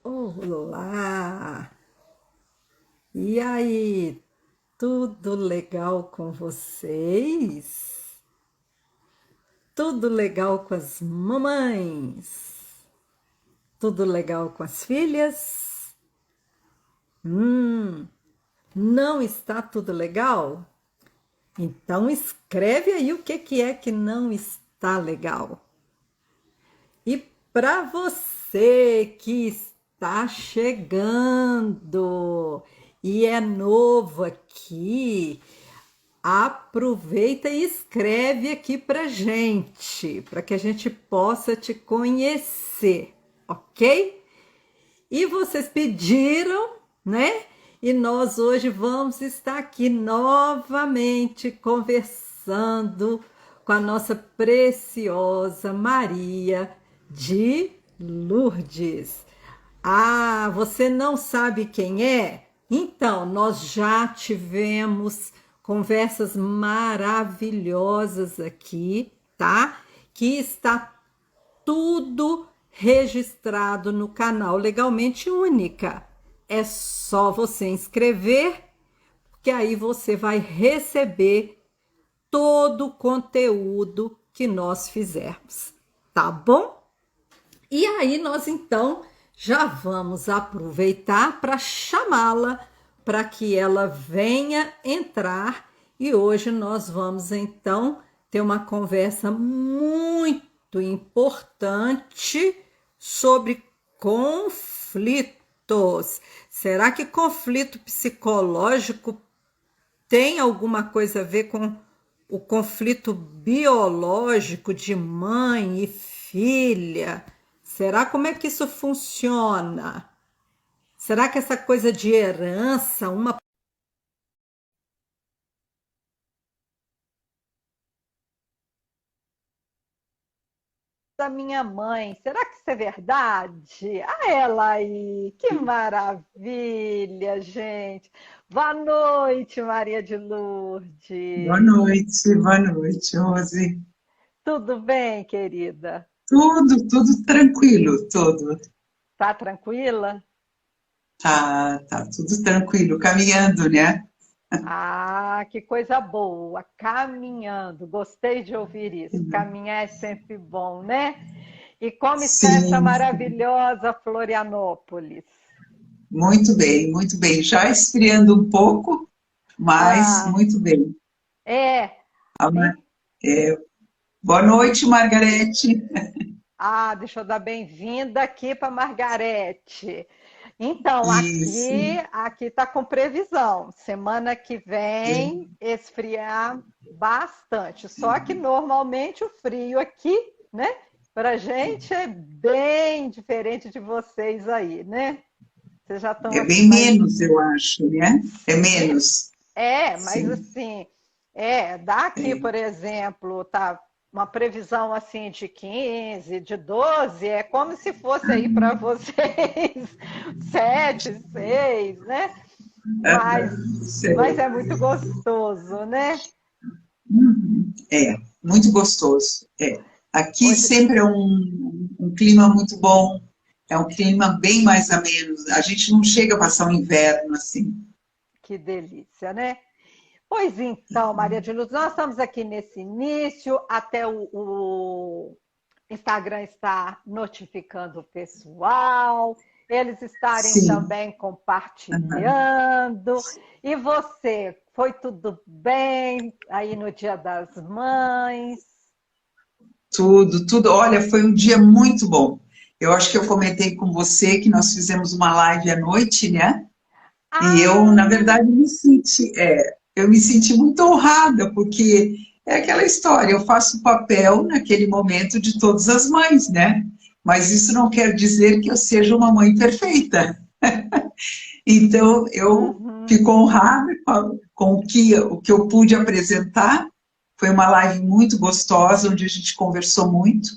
Olá! E aí, tudo legal com vocês? Tudo legal com as mamães? Tudo legal com as filhas? Hum, não está tudo legal? Então escreve aí o que é que não está legal. E para você que está chegando e é novo aqui, aproveita e escreve aqui para gente, para que a gente possa te conhecer, ok? E vocês pediram, né? E nós hoje vamos estar aqui novamente conversando com a nossa preciosa Maria de Lourdes. Ah, você não sabe quem é? Então, nós já tivemos conversas maravilhosas aqui, tá? Que está tudo registrado no canal Legalmente Única. É só você inscrever, que aí você vai receber todo o conteúdo que nós fizermos, tá bom? E aí nós então já vamos aproveitar para chamá-la para que ela venha entrar e hoje nós vamos então ter uma conversa muito importante sobre conflitos. Será que conflito psicológico tem alguma coisa a ver com o conflito biológico de mãe e filha? Será como é que isso funciona? Será que essa coisa de herança, uma da minha mãe, será que isso é verdade? Ah, ela aí, que maravilha, gente. Boa noite, Maria de Lourdes. Boa noite, Rose. Tudo bem, querida? Tudo tranquilo, tudo. Tá tranquila? Tá tudo tranquilo, caminhando, né? Ah, que coisa boa, caminhando. Gostei de ouvir isso. Caminhar é sempre bom, né? E como está essa Sim, maravilhosa Florianópolis? muito bem. Já esfriando um pouco, mas Ah, muito bem. é. Ah, em- é, boa noite, Margarete. deixa eu dar bem-vinda aqui para Margarete. Então, Isso. aqui tá com previsão. Semana que É, vem esfriar bastante. Só que normalmente o frio aqui, né, pra gente é bem diferente de vocês aí, né? Vocês já estão é bem acostumados. menos, eu acho, né? É Sim, menos. mas Sim. assim, daqui, por exemplo, tá uma previsão assim de 15, de 12, é como se fosse aí para vocês 7, 6, né? Mas, mas Sei. é muito gostoso, né? É, muito gostoso. É. Aqui Hoje, sempre é um clima muito bom, é um clima bem mais ameno. A gente não chega a passar um inverno assim. que delícia, né? Pois então, Maria de Luz, nós estamos aqui nesse início, até o Instagram está notificando o pessoal, eles estarem Sim, também compartilhando. E você, foi tudo bem aí no Dia das Mães? tudo. Olha, foi um dia muito bom. Eu acho que eu comentei com você que nós fizemos uma live à noite, né? E eu, na Ah, verdade, eu me senti muito honrada, porque é aquela história, eu faço o papel naquele momento de todas as mães, né? Mas isso não quer dizer que eu seja uma mãe perfeita. Então, eu uhum, fico honrada com o que eu pude apresentar. Foi uma live muito gostosa, onde a gente conversou muito.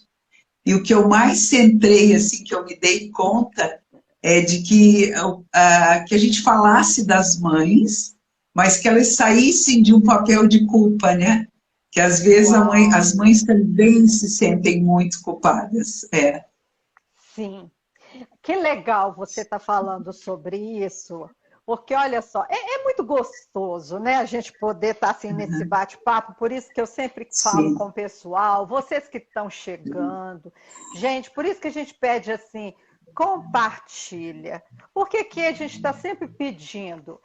E o que eu mais centrei, assim, que eu me dei conta, é de que a gente falasse das mães, mas que elas saíssem de um papel de culpa, né? Que às vezes as uau, mães também se sentem muito culpadas. É, sim. que legal você estar falando sobre isso, porque olha só, é muito gostoso, né? A gente poder estar assim nesse Uhum. bate-papo, por isso que eu sempre falo com Sim. o pessoal, vocês que estão chegando, gente, por isso que a gente pede assim, compartilha. Por que que a gente está sempre pedindo?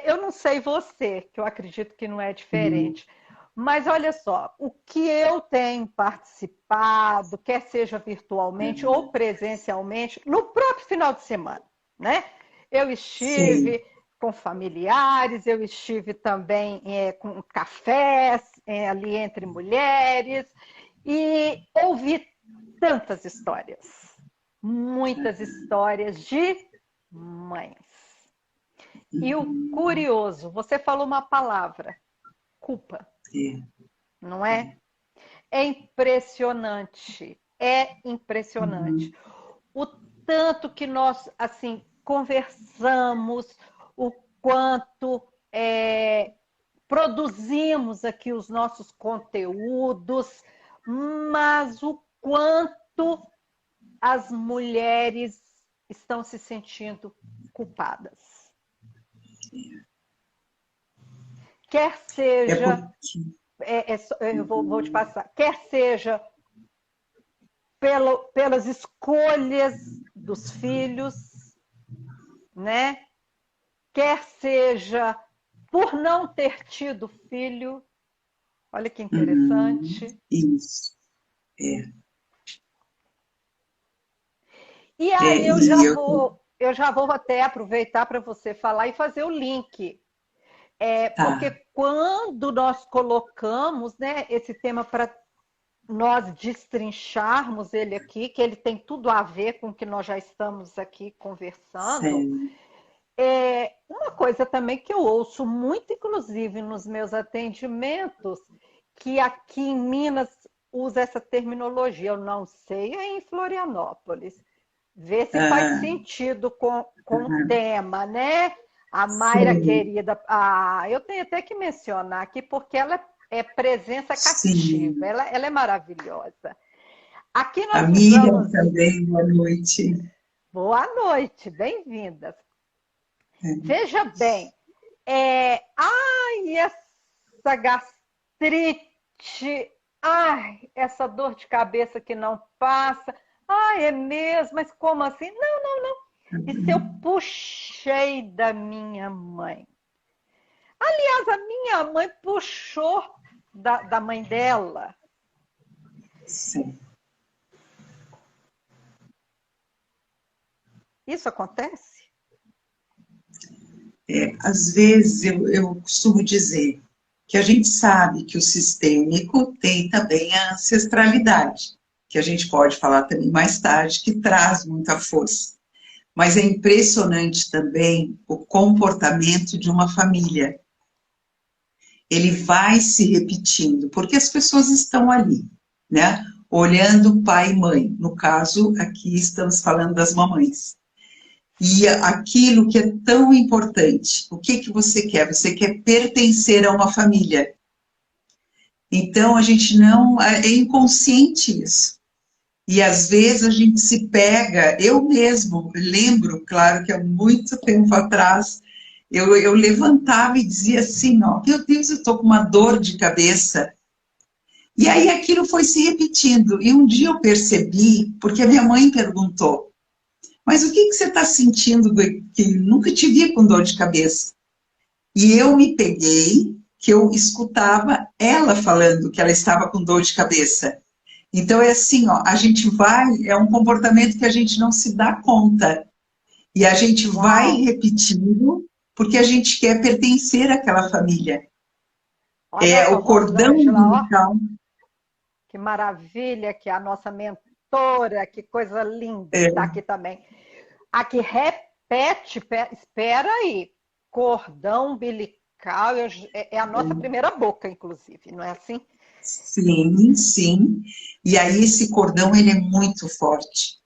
Eu não sei você, que eu acredito que não é Uhum. diferente. Mas olha só, o que eu tenho participado, quer seja virtualmente ou presencialmente, no próprio final de semana, né? Eu Sim. estive com familiares, eu estive também com cafés ali entre mulheres e ouvi tantas histórias, muitas histórias de mães. E o Uhum. curioso, você falou uma palavra, culpa, É. não é? É impressionante, é impressionante. Uhum. O tanto que nós, assim, conversamos, o quanto produzimos aqui os nossos conteúdos, mas o quanto as mulheres estão se sentindo culpadas. Quer É seja, porque. eu vou te passar, quer seja pelas escolhas dos filhos, né? Quer seja por não ter tido filho, olha que Uhum. interessante. Isso. É. E É, aí e eu. eu já vou até aproveitar para você falar e fazer o link. Porque Tá. quando nós colocamos, né, esse tema para nós destrincharmos ele aqui, que ele tem tudo a ver com o que nós já estamos aqui conversando, Sério. uma coisa também que eu ouço muito, inclusive nos meus atendimentos, que aqui em Minas usa essa terminologia, eu não sei aí em Florianópolis. Vê se faz Ah, sentido com o uhum. tema, né? A Mayra Sim. querida, eu tenho até que mencionar aqui, porque ela é presença cativa, Sim. ela é maravilhosa. Aqui A nós Miriam usamos. também, boa noite. Boa noite, bem-vindas. É. Veja bem, ai, essa gastrite, ai, essa dor de cabeça que não passa, ai, é mesmo, mas como assim? Não, isso eu puxei da minha mãe. Aliás, a minha mãe puxou da mãe dela. Sim. Isso acontece? É, às vezes eu costumo dizer que a gente sabe que o sistêmico tem também a ancestralidade, que a gente pode falar também mais tarde, que traz muita força. Mas é impressionante também o comportamento de uma família. Ele vai se repetindo, porque as pessoas estão ali, né? Olhando pai e mãe. No caso, aqui estamos falando das mamães. E aquilo que é tão importante, o que que você quer? Você quer pertencer a uma família. Então, a gente não, é inconsciente isso. E às vezes a gente se pega, eu mesmo lembro, claro que há muito tempo atrás, eu levantava e dizia assim, ó, meu Deus, eu estou com uma dor de cabeça. E aí aquilo foi se repetindo. E um dia eu percebi, porque a minha mãe perguntou, mas o que que você está sentindo que nunca te vi com dor de cabeça? E eu me peguei, que eu escutava ela falando que ela estava com dor de cabeça. Então é assim, ó, a gente vai, é um comportamento que a gente não se dá conta. E a gente vai Uau! repetindo porque a gente quer pertencer àquela família. Olha É essa o cordão Rosângela, ó, umbilical. que maravilha, que é a nossa mentora, que coisa linda que É, está aqui também. Aqui repete, espera aí, cordão umbilical é a nossa primeira boca, inclusive, não é assim? sim, sim. E aí esse cordão ele é muito forte.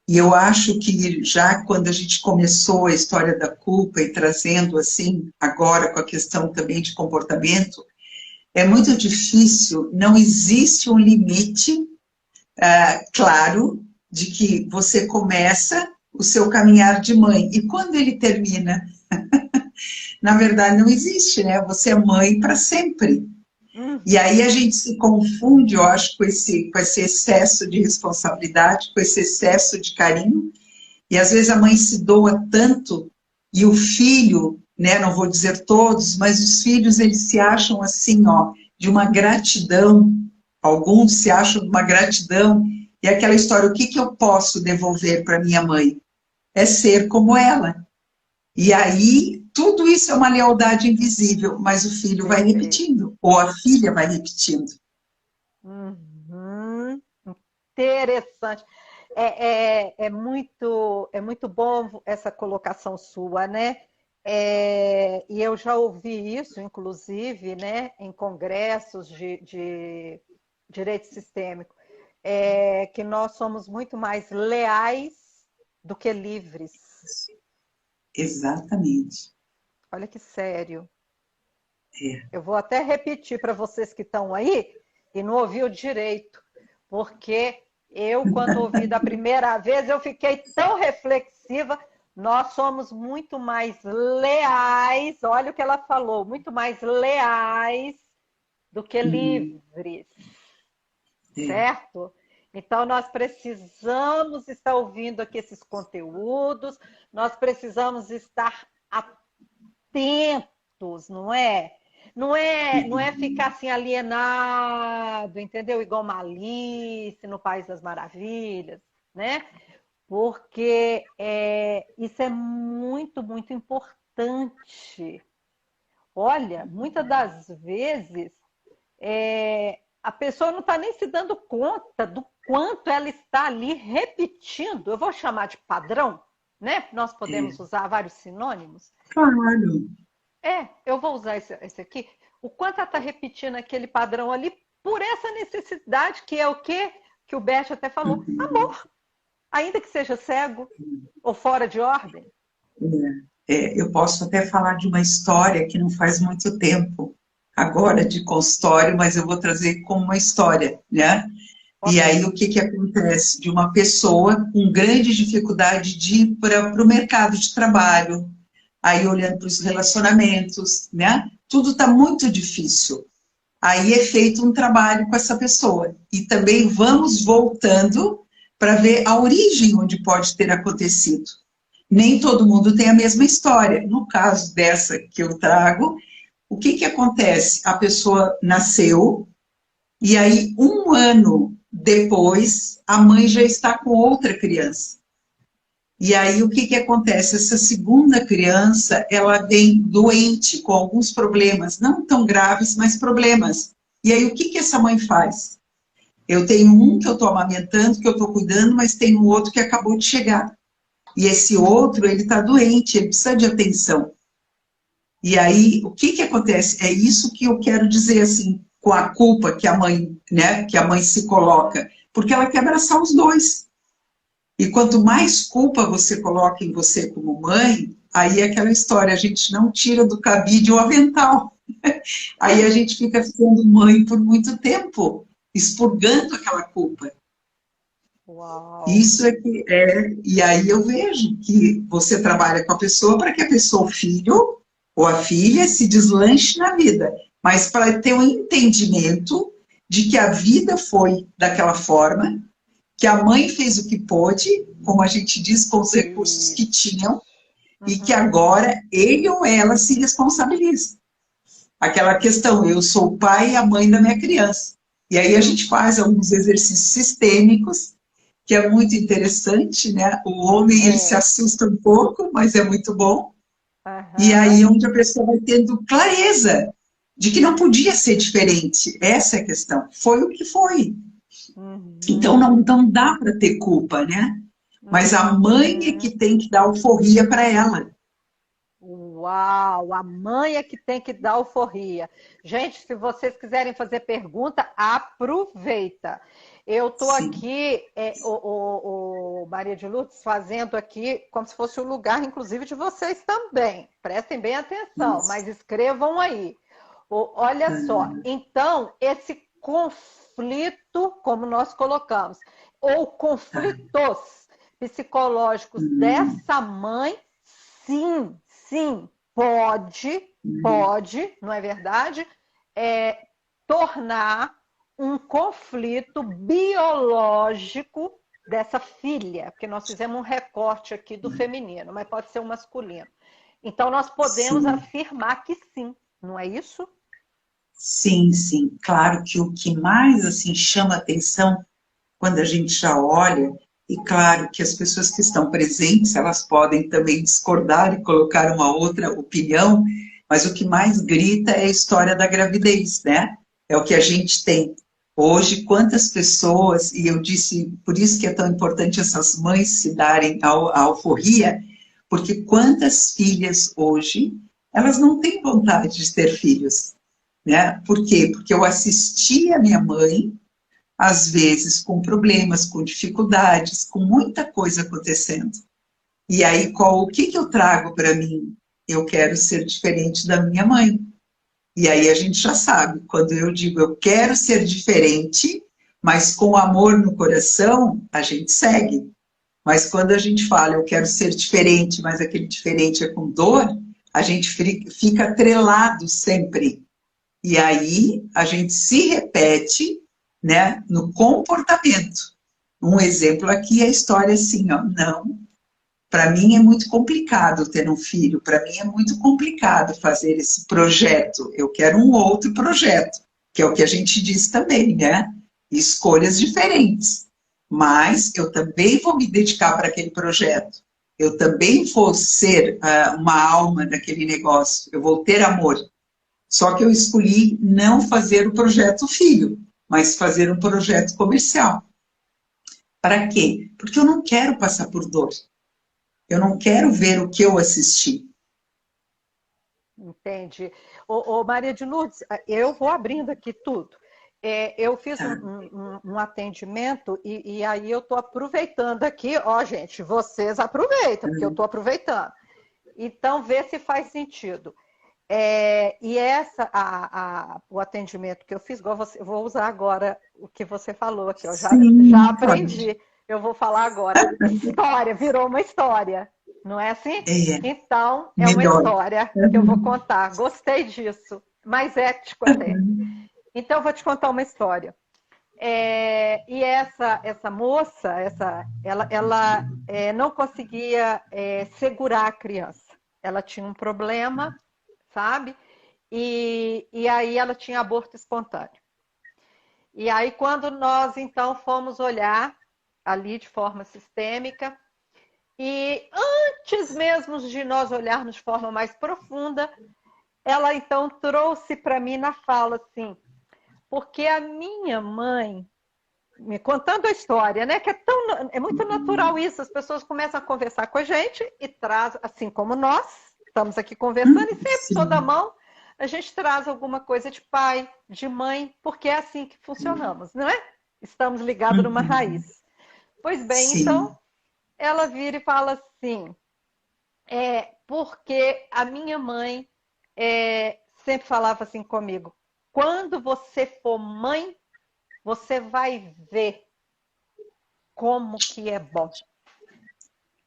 E eu acho que já quando a gente começou a história da culpa e trazendo assim, agora com a questão também de comportamento, é muito difícil, não existe um limite claro de que você começa, o seu caminhar de mãe. E quando ele termina? Na verdade, não existe, né? Você é mãe para sempre. E aí a gente se confunde, eu acho, com esse excesso de responsabilidade, com esse excesso de carinho. E às vezes a mãe se doa tanto e o filho, né, não vou dizer todos, mas os filhos eles se acham assim, ó, de uma gratidão. Alguns se acham de uma gratidão. E aquela história, o que que eu posso devolver para minha mãe? É ser como ela. E aí tudo isso é uma lealdade invisível, mas o filho vai repetindo, ou a filha vai repetindo. Uhum. Interessante. É muito bom essa colocação sua, né? E eu já ouvi isso, inclusive, né, em congressos de direito sistêmico, que nós somos muito mais leais do que livres. Exatamente. Olha que sério. É. Eu vou até repetir para vocês que estão aí e não ouviu direito, porque eu, quando ouvi da primeira vez, eu fiquei tão reflexiva. Nós somos muito mais leais, olha o que ela falou, muito mais leais do que livres, É. certo? Então, nós precisamos estar ouvindo aqui esses conteúdos, nós precisamos estar atentos, não é? Não é ficar assim alienado, entendeu? Igual Alice no País das Maravilhas, né? Porque isso é muito, muito importante. Olha, muitas das vezes a pessoa não está nem se dando conta do quanto ela está ali repetindo. Eu vou chamar de padrão, né? Nós podemos usar vários sinônimos. Claro. Eu vou usar esse aqui. O quanto ela está repetindo aquele padrão ali por essa necessidade, que é o quê? Que o Bert até falou, amor. Ainda que seja cego ou fora de ordem. Eu posso até falar de uma história que não faz muito tempo, agora de consultório, mas eu vou trazer como uma história, né? E aí o que que acontece? De uma pessoa com grande dificuldade de ir para o mercado de trabalho, aí olhando para os relacionamentos, né? Tudo está muito difícil. Aí é feito um trabalho com essa pessoa. E também vamos voltando para ver a origem onde pode ter acontecido. Nem todo mundo tem a mesma história. No caso dessa que eu trago, o que que acontece? A pessoa nasceu e aí 1 ano depois a mãe já está com outra criança. E aí o que que acontece? Essa segunda criança, ela vem doente, com alguns problemas, não tão graves, mas problemas. E aí o que que essa mãe faz? Eu tenho um que eu estou amamentando, que eu estou cuidando, mas tem um outro que acabou de chegar. E esse outro, ele está doente, ele precisa de atenção. E aí, o que que acontece? É isso que eu quero dizer, assim, com a culpa que a mãe, né, que a mãe se coloca, porque ela quer abraçar os dois. E quanto mais culpa você coloca em você como mãe, aí é aquela história, a gente não tira do cabide o avental. Aí a gente fica sendo mãe por muito tempo, expurgando aquela culpa. Uau! Isso é que e aí eu vejo que você trabalha com a pessoa para que a pessoa, o filho ou a filha, se deslanche na vida, mas para ter um entendimento de que a vida foi daquela forma, que a mãe fez o que pôde, como a gente diz, com os recursos que tinham, e que agora ele ou ela se responsabiliza. Aquela questão, eu sou o pai e a mãe da minha criança. E aí a gente faz alguns exercícios sistêmicos, que é muito interessante, né? O homem, ele se assusta um pouco, mas é muito bom. E aí onde a pessoa vai tendo clareza de que não podia ser diferente. Essa é a questão. Foi o que foi. Então não dá para ter culpa, né? Mas a mãe é que tem que dar alforria para ela. Uau! A mãe é que tem que dar alforria. Gente, se vocês quiserem fazer pergunta, aproveita. Eu estou Sim. aqui, o Maria de Lourdes, fazendo aqui como se fosse o lugar, inclusive, de vocês também. Prestem bem atenção, Isso. mas escrevam aí. Olha só, então, esse conflito, como nós colocamos, ou conflitos, psicológicos dessa mãe, sim, sim, pode, não é verdade? Tornar um conflito biológico dessa filha, porque nós fizemos um recorte aqui do feminino, mas pode ser o masculino. Então, nós podemos sim, afirmar que sim, não é isso? sim, sim. Claro que o que mais assim chama atenção quando a gente já olha, e claro que as pessoas que estão presentes, elas podem também discordar e colocar uma outra opinião, mas o que mais grita é a história da gravidez, né? É o que a gente tem. Hoje, quantas pessoas, e eu disse, por isso que é tão importante essas mães se darem a alforria, porque quantas filhas hoje, elas não têm vontade de ter filhos, né? Por quê? Porque eu assisti a minha mãe, às vezes com problemas, com dificuldades, com muita coisa acontecendo. E aí, o que eu trago para mim? Eu quero ser diferente da minha mãe. E aí a gente já sabe, quando eu digo eu quero ser diferente, mas com amor no coração, a gente segue. Mas quando a gente fala eu quero ser diferente, mas aquele diferente é com dor, a gente fica atrelado sempre. E aí a gente se repete, né, no comportamento. Um exemplo aqui é a história assim, ó, não, para mim é muito complicado ter um filho, para mim é muito complicado fazer esse projeto. Eu quero um outro projeto, que é o que a gente diz também, né? Escolhas diferentes. Mas eu também vou me dedicar para aquele projeto. Eu também vou ser uma alma daquele negócio. Eu vou ter amor. Só que eu escolhi não fazer o projeto filho, mas fazer um projeto comercial. Para quê? Porque eu não quero passar por dor. Eu não quero ver o que eu assisti. Entendi. Maria de Lourdes, eu vou abrindo aqui tudo. Eu fiz Tá? um atendimento e aí eu estou aproveitando aqui. Ó, gente, vocês aproveitam, porque eu estou aproveitando. Então, vê se faz sentido. E o atendimento que eu fiz, eu vou usar agora o que você falou aqui, eu já Sim, pode. aprendi. Eu vou falar agora. História, virou uma história, não é assim? É, Então, é uma melhor. história que eu vou contar. Gostei disso, mais ético até. Então, eu vou te contar uma história. E essa moça, ela não conseguia segurar a criança. Ela tinha um problema, sabe? E aí ela tinha aborto espontâneo. E aí, quando nós, então, fomos olhar ali de forma sistêmica, e antes mesmo de nós olharmos de forma mais profunda, ela, então, trouxe para mim na fala assim, porque a minha mãe, me contando a história, né? Que é muito natural isso, as pessoas começam a conversar com a gente e traz, assim como nós, estamos aqui conversando, e sempre toda Sim, mão a gente traz alguma coisa de pai, de mãe, porque é assim que funcionamos, não é? Estamos ligados numa raiz. Pois bem, então sim. ela vira e fala assim: porque a minha mãe sempre falava assim comigo: quando você for mãe, você vai ver como que é bom.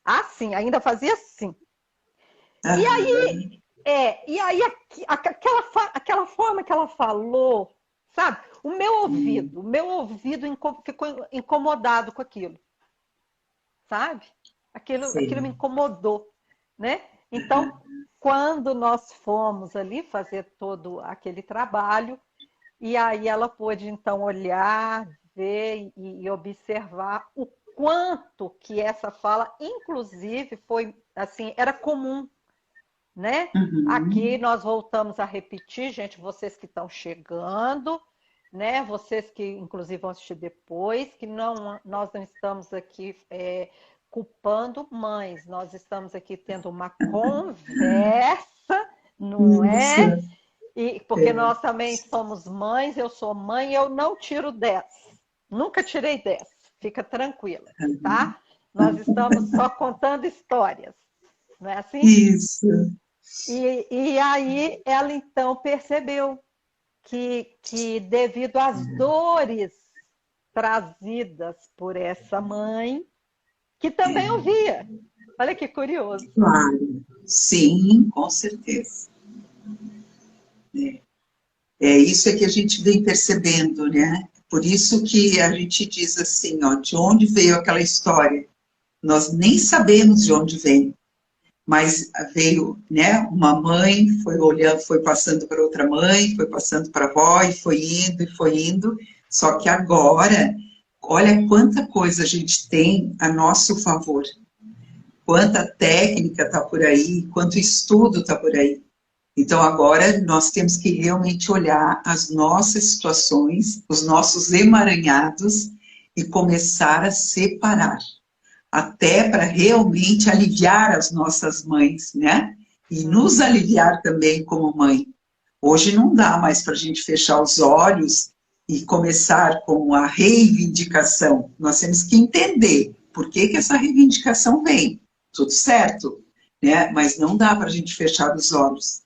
Ah, sim, ainda fazia assim. E Aham. aí, aquela forma que ela falou, sabe? O meu ouvido ficou incomodado com aquilo, sabe? Aquilo me Sim. incomodou, né? Então, quando nós fomos ali fazer todo aquele trabalho, e aí ela pôde então olhar, ver e observar o quanto que essa fala, inclusive, foi assim, era comum, né? Aqui Uhum. nós voltamos a repetir, gente, vocês que estão chegando, né? Vocês que inclusive vão assistir depois, que nós não estamos aqui culpando mães, nós estamos aqui tendo uma conversa, não Isso. é? E porque É. nós também somos mães, eu sou mãe, eu não tiro 10. Nunca tirei 10. Fica tranquila, tá? Nós estamos só contando histórias, não é assim? Isso. E aí ela então percebeu que devido às dores trazidas por essa mãe, que também ouvia. Olha que curioso. Claro, sim, com certeza. É isso é que a gente vem percebendo, né? Por isso que a gente diz assim, ó, de onde veio aquela história? Nós nem sabemos de onde vem, mas veio, né? Uma mãe foi olhando, foi passando para outra mãe, foi passando para a avó e foi indo e foi indo. Só que agora, olha quanta coisa a gente tem a nosso favor, quanta técnica está por aí, quanto estudo está por aí. Então, agora nós temos que realmente olhar as nossas situações, os nossos emaranhados e começar a separar, até para realmente aliviar as nossas mães, né? E nos aliviar também como mãe. Hoje não dá mais para a gente fechar os olhos e começar com a reivindicação. Nós temos que entender por que essa reivindicação vem. Tudo certo, né? Mas não dá para a gente fechar os olhos.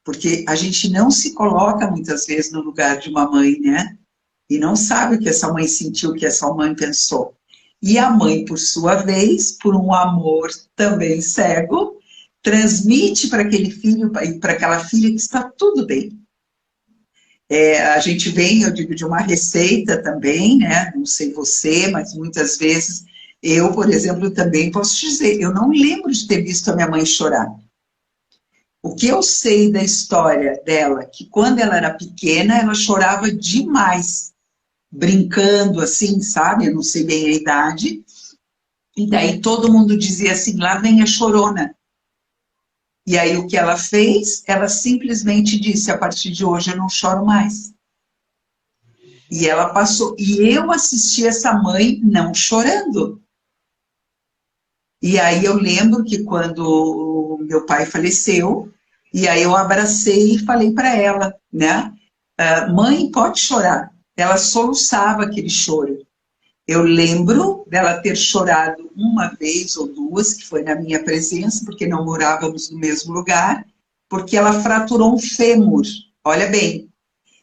Porque a gente não se coloca muitas vezes no lugar de uma mãe, né? E não sabe o que essa mãe sentiu, o que essa mãe pensou. E a mãe, por sua vez, por um amor também cego, transmite para aquele filho e para aquela filha que está tudo bem. A gente vem, eu digo, de uma receita também, né? Não sei você, mas muitas vezes eu, por exemplo, também posso dizer, eu não lembro de ter visto a minha mãe chorar. O que eu sei da história dela, que quando ela era pequena, ela chorava demais, brincando assim, sabe? Eu não sei bem a idade. E daí todo mundo dizia assim, lá vem a chorona. E aí o que ela fez? Ela simplesmente disse, a partir de hoje eu não choro mais. E ela passou, e eu assisti essa mãe não chorando. E aí eu lembro que quando meu pai faleceu, e aí eu abracei e falei para ela, né? Mãe, pode chorar. Ela soluçava aquele choro. Eu lembro dela ter chorado uma vez ou duas, que foi na minha presença, porque não morávamos no mesmo lugar, porque ela fraturou um fêmur. Olha bem.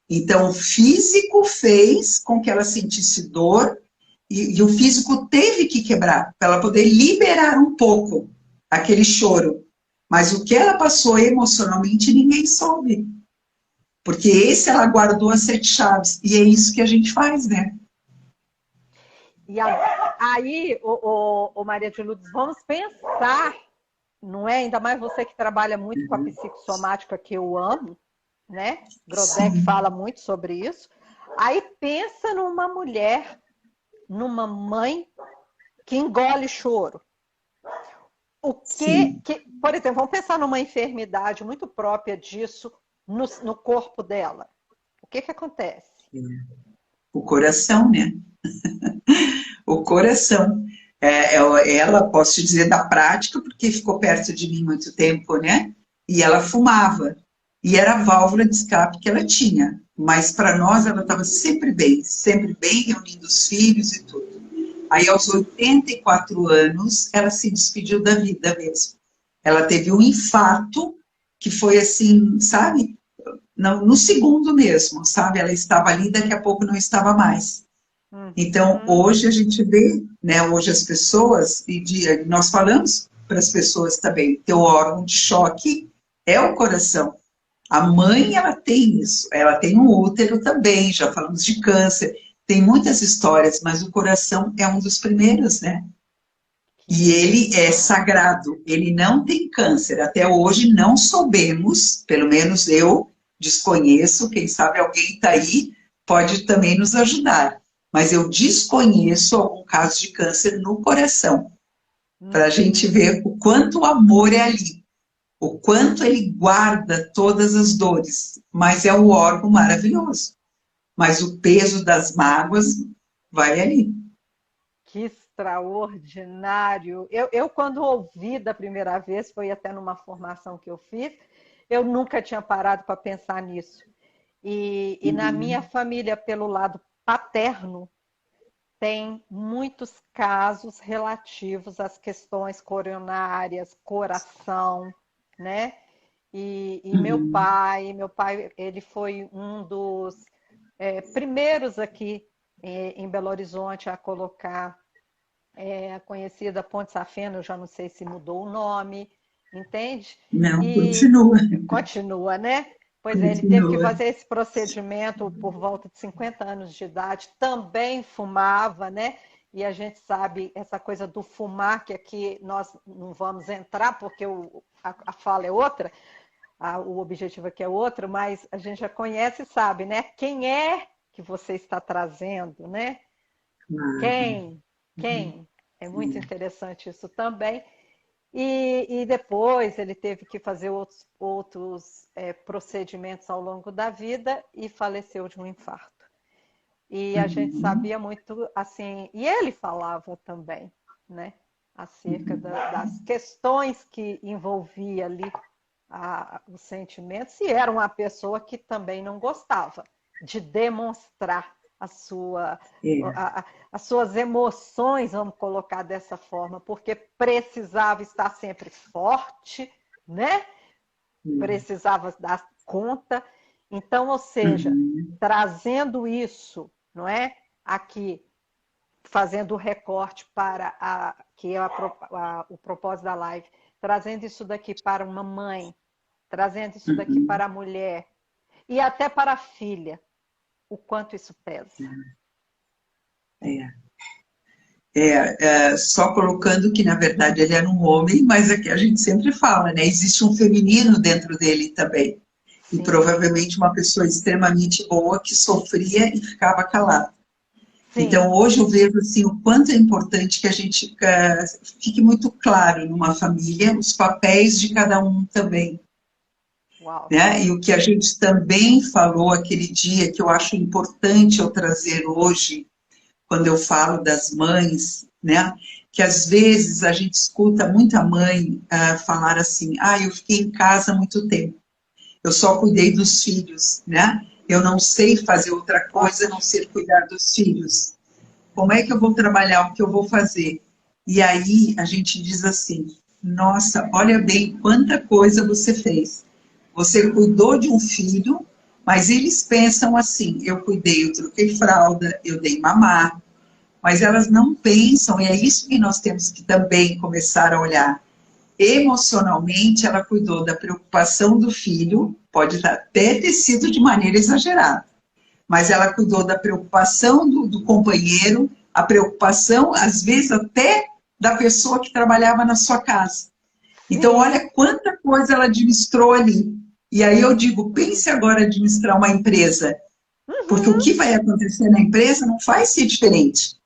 Então, o físico fez com que ela sentisse dor e o físico teve que quebrar para ela poder liberar um pouco aquele choro. Mas o que ela passou emocionalmente ninguém soube. Porque esse ela guardou as 7 chaves. E é isso que a gente faz, né? E aí, o Maria de Lourdes, vamos pensar, não é? Ainda mais você que trabalha muito com a psicossomática, que eu amo, né? Grodeck Sim. fala muito sobre isso. Aí pensa numa mulher, numa mãe que engole choro. Sim. Por exemplo, vamos pensar numa enfermidade muito própria disso no corpo dela. O que acontece? O coração, né? O coração. Ela, posso te dizer da prática, porque ficou perto de mim muito tempo, né? E ela fumava. E era a válvula de escape que ela tinha. Mas para nós ela estava sempre bem, reunindo os filhos e tudo. Aí, aos 84 anos, ela se despediu da vida mesmo. Ela teve um infarto que foi assim, sabe? No segundo mesmo, sabe? Ela estava ali, daqui a pouco não estava mais. Então, hoje a gente vê, né? Hoje as pessoas, nós falamos para as pessoas também, teu órgão de choque é o coração. A mãe, ela tem isso, ela tem um útero também, já falamos de câncer, tem muitas histórias, mas o coração é um dos primeiros, né? E ele é sagrado, ele não tem câncer. Até hoje não soubemos, pelo menos eu desconheço, quem sabe alguém está aí, pode também nos ajudar. Mas eu desconheço algum caso de câncer no coração, para a gente ver o quanto o amor é ali, o quanto ele guarda todas as dores, mas é um órgão maravilhoso. Mas o peso das mágoas vai ali. Que extraordinário! Quando ouvi da primeira vez, foi até numa formação que eu fiz, eu nunca tinha parado para pensar nisso. E na minha família, pelo lado paterno, tem muitos casos relativos às questões coronárias, coração, né? E meu pai, ele foi um dos primeiros aqui em Belo Horizonte a colocar é conhecida Ponte Safena, eu já não sei se mudou o nome, entende? Não, E continua, continua, né? Pois é, ele teve que continua. fazer esse procedimento por volta de 50 anos de idade, também fumava, né? E a gente sabe essa coisa do fumar, que aqui nós não vamos entrar, porque a fala é outra, o objetivo aqui é outro, mas a gente já conhece e sabe, né? Quem é que você está trazendo, né? Claro. Quem? Quem? É muito interessante isso também. E depois ele teve que fazer outros procedimentos ao longo da vida e faleceu de um infarto. E a gente Uhum. sabia muito assim, e ele falava também, né, acerca das questões que envolvia ali os sentimentos, e era uma pessoa que também não gostava de demonstrar É, as suas emoções, vamos colocar dessa forma, porque precisava estar sempre forte, né? é. Precisava dar conta. Então, ou seja, Uhum. trazendo isso, não é? Aqui, fazendo o recorte para que é o propósito da live, trazendo isso daqui para uma mãe, trazendo isso daqui Uhum. para a mulher e até para a filha, o quanto isso pesa. É. Só colocando que, na verdade, ele era um homem, mas aqui a gente sempre fala, né? Existe um feminino dentro dele também. E Sim, provavelmente uma pessoa extremamente boa que sofria e ficava calada. Então, sim. hoje eu vejo assim, o quanto é importante que a gente fique muito claro numa família os papéis de cada um também. Uau. Né? E o que a gente também falou aquele dia, que eu acho importante eu trazer hoje, quando eu falo das mães, né? Que às vezes a gente escuta muita mãe falar assim: eu fiquei em casa há muito tempo, eu só cuidei dos filhos, né? Eu não sei fazer outra coisa a não Forte. ser cuidar dos filhos. Como é que eu vou trabalhar? O que eu vou fazer? E aí a gente diz assim: nossa, olha bem quanta coisa você fez. Você cuidou de um filho, mas eles pensam assim: eu cuidei, eu troquei fralda, eu dei mamar, mas elas não pensam, e é isso que nós temos que também começar a olhar. Emocionalmente, ela cuidou da preocupação do filho, pode até ter sido de maneira exagerada, mas ela cuidou da preocupação do companheiro, a preocupação, às vezes, até da pessoa que trabalhava na sua casa. Então, Sim. olha quanta coisa ela administrou ali. E aí eu digo, Uhum. pense agora em administrar uma empresa, porque o Uhum. que vai acontecer na empresa não vai ser diferente.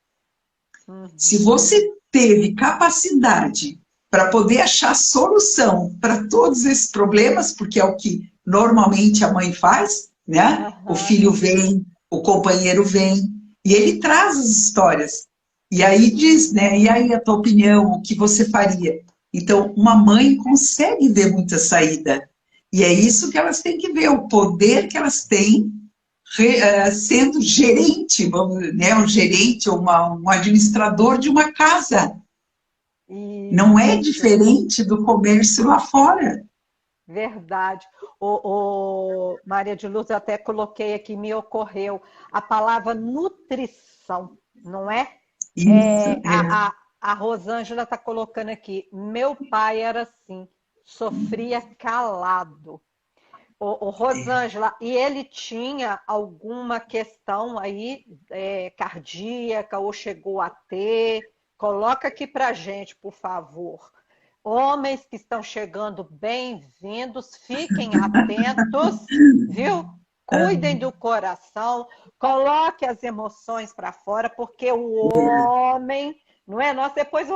Se Uhum. você teve capacidade para poder achar solução para todos esses problemas, porque é o que normalmente a mãe faz, né? O Aham. filho vem, o companheiro vem, e ele traz as histórias. E aí diz, né? E aí a tua opinião, o que você faria? Então, uma mãe consegue ver muita saída. E é isso que elas têm que ver, o poder que elas têm sendo gerente, vamos, né, um gerente ou um administrador de uma casa. Não é Isso. diferente do comércio lá fora. Verdade. Maria de Luz, eu até coloquei aqui, me ocorreu a palavra nutrição, não é? Isso, é. A Rosângela está colocando aqui, meu pai era assim, sofria calado. Rosângela, e ele tinha alguma questão aí cardíaca ou chegou a ter? Coloca aqui para gente, por favor. Homens que estão chegando, bem-vindos, fiquem atentos, viu? Cuidem do coração, coloque as emoções para fora, porque o homem, não é? Nós depois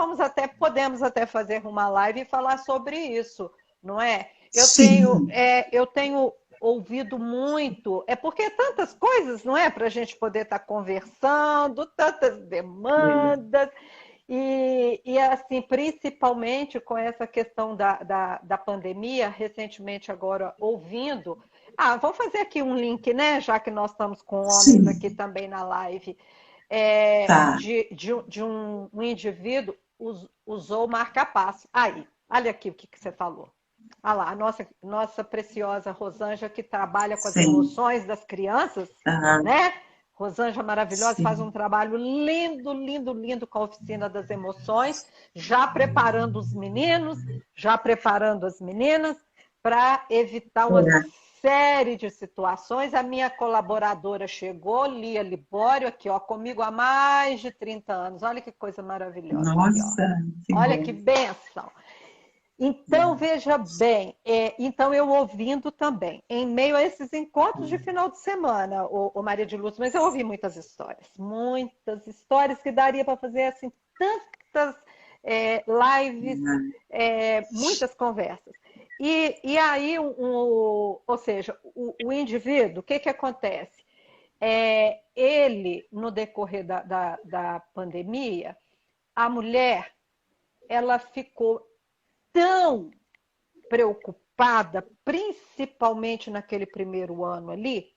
podemos até fazer uma live e falar sobre isso, não é? Sim, Eu tenho ouvido muito, é porque tantas coisas, não é? Para a gente poder estar conversando, tantas demandas, assim, principalmente com essa questão da pandemia, recentemente agora ouvindo. Vou fazer aqui um link, né? Já que nós estamos com homens aqui sim, também na live, tá. de um indivíduo usou marca-passo. Aí, olha aqui o que você falou. Olha lá, a nossa preciosa Rosângela, que trabalha com as Sim. emoções das crianças, Aham, né? Rosângela maravilhosa, faz um sim. trabalho lindo, lindo, lindo com a Oficina das Emoções, já preparando os meninos, já preparando as meninas para evitar uma É. série de situações. A minha colaboradora chegou, Lia Libório, aqui, ó, comigo há mais de 30 anos. Olha que coisa maravilhosa aqui, ó. Nossa, que Olha que bom. bênção. Então, veja bem, então eu ouvindo também, em meio a esses encontros de final de semana, o Maria de Luz, mas eu ouvi muitas histórias que daria para fazer assim, tantas lives, muitas conversas. E aí, ou seja, o indivíduo, o que que acontece? Ele, no decorrer da pandemia, a mulher, ela ficou tão preocupada, principalmente naquele primeiro ano ali,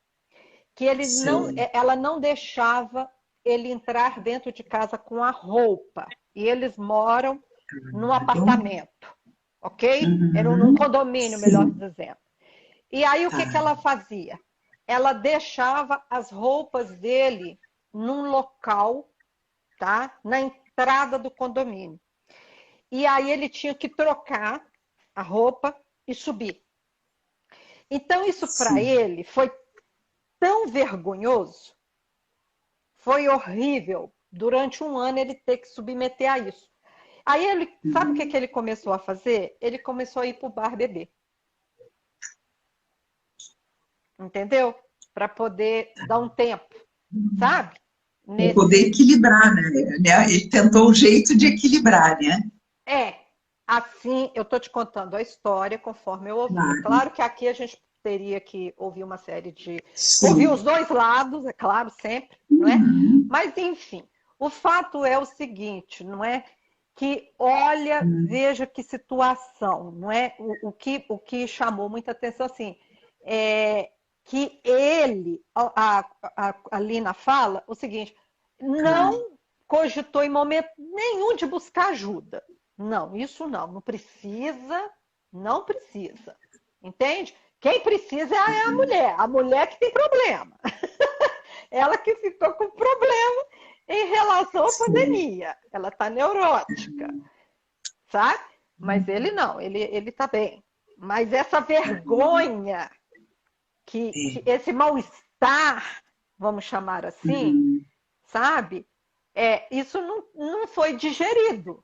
que Sei. ela não deixava ele entrar dentro de casa com a roupa. E eles moram num Então, apartamento, ok? Era num uhum, condomínio, melhor sim, dizendo. E aí o que que tá. ela fazia? Ela deixava as roupas dele num local, tá? Na entrada do condomínio. E aí ele tinha que trocar a roupa e subir. Então, isso para Sim. ele foi tão vergonhoso, foi horrível. Durante um ano ele ter que submeter a isso. Aí ele, sabe o que, que Uhum. ele começou a fazer? Ele começou a ir para o bar beber, entendeu? Para poder dar um tempo, sabe? Para poder Nesse. equilibrar, né? Ele tentou o jeito de equilibrar, né? É, assim, eu estou te contando a história conforme eu ouvi. É Claro. claro que aqui a gente teria que ouvir uma série de. Ouvir os Sim. dois lados, é claro, sempre, não é? Uhum. Mas, enfim, o fato é o seguinte, não é? Que olha, Uhum. veja que situação, não é? O que chamou muita atenção, assim, é que ele, a Lina fala o seguinte, Ah, não cogitou em momento nenhum de buscar ajuda. Não, isso não, não precisa, não precisa. Entende? Quem precisa é a mulher que tem problema. Ela que ficou com problema em relação à sim. pandemia. Ela está neurótica, sabe? Mas ele não, ele tá bem. Mas essa vergonha, que É. esse mal-estar, vamos chamar assim, Uhum. sabe? Isso não foi digerido.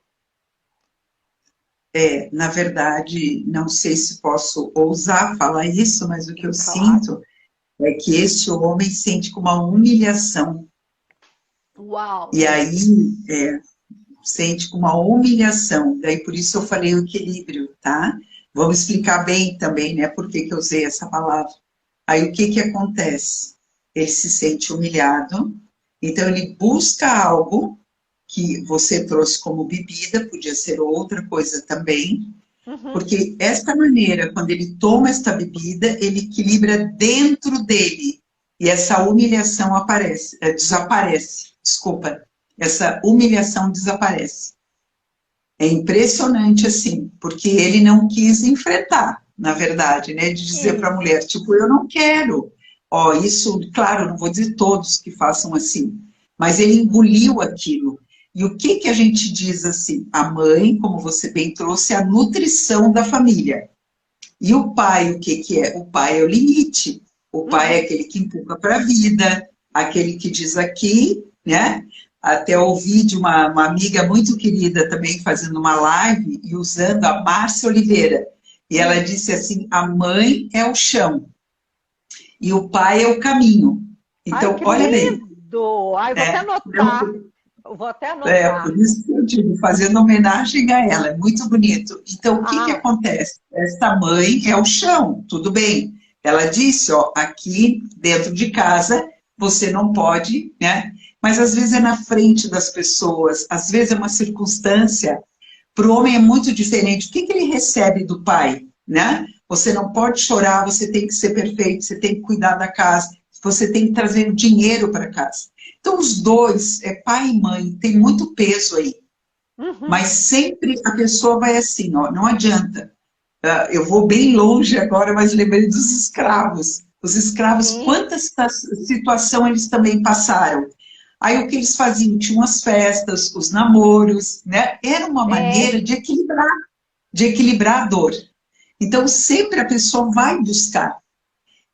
Na verdade, não sei se posso ousar falar isso, mas o que eu Claro. sinto é que esse homem sente como uma humilhação. Uau, E aí, é, sente como uma humilhação. Daí, por isso eu falei o equilíbrio, tá? Vamos explicar bem também, né, por que que eu usei essa palavra. Aí, o que que acontece? Ele se sente humilhado, então ele busca algo que você trouxe como bebida, podia ser outra coisa também, uhum, porque esta maneira, quando ele toma esta bebida, ele equilibra dentro dele, e essa humilhação desaparece, desculpa, essa humilhação desaparece. É impressionante assim, porque ele não quis enfrentar, na verdade, né, de dizer para a isso. mulher, tipo, eu não quero. Ó, isso, claro, não vou dizer todos que façam assim, mas ele engoliu aquilo. E o que que a gente diz assim? A mãe, como você bem trouxe, é a nutrição da família. E o pai, o que que é? O pai é o limite. O pai é Uhum. aquele que empurra para a vida, aquele que diz aqui, né? Até ouvi de uma amiga muito querida também fazendo uma live e usando a Márcia Oliveira. E ela Hum. disse assim: a mãe é o chão e o pai é o caminho. Ai, Então, que olha bem, lindo! Ai, vou até né? anotar. Vou até Por anotar. isso que eu digo, fazendo homenagem a ela, é muito bonito. Então, o que que Ah, acontece? Esta mãe é o chão, tudo bem. Ela disse, ó, aqui dentro de casa você não pode, né? Mas às vezes é na frente das pessoas, às vezes é uma circunstância. Para o homem é muito diferente. O que que ele recebe do pai, né? Você não pode chorar, você tem que ser perfeito, você tem que cuidar da casa, você tem que trazer o dinheiro para casa. Então, os dois, pai e mãe, tem muito peso aí. uhum. Mas sempre a pessoa vai assim, ó, não adianta. Eu vou bem longe agora, mas lembrei dos escravos. Os escravos, Sim. quantas situação eles também passaram. Aí o que eles faziam? Tinham as festas, os namoros, né? Era uma É, maneira de equilibrar a dor. Então, sempre a pessoa vai buscar.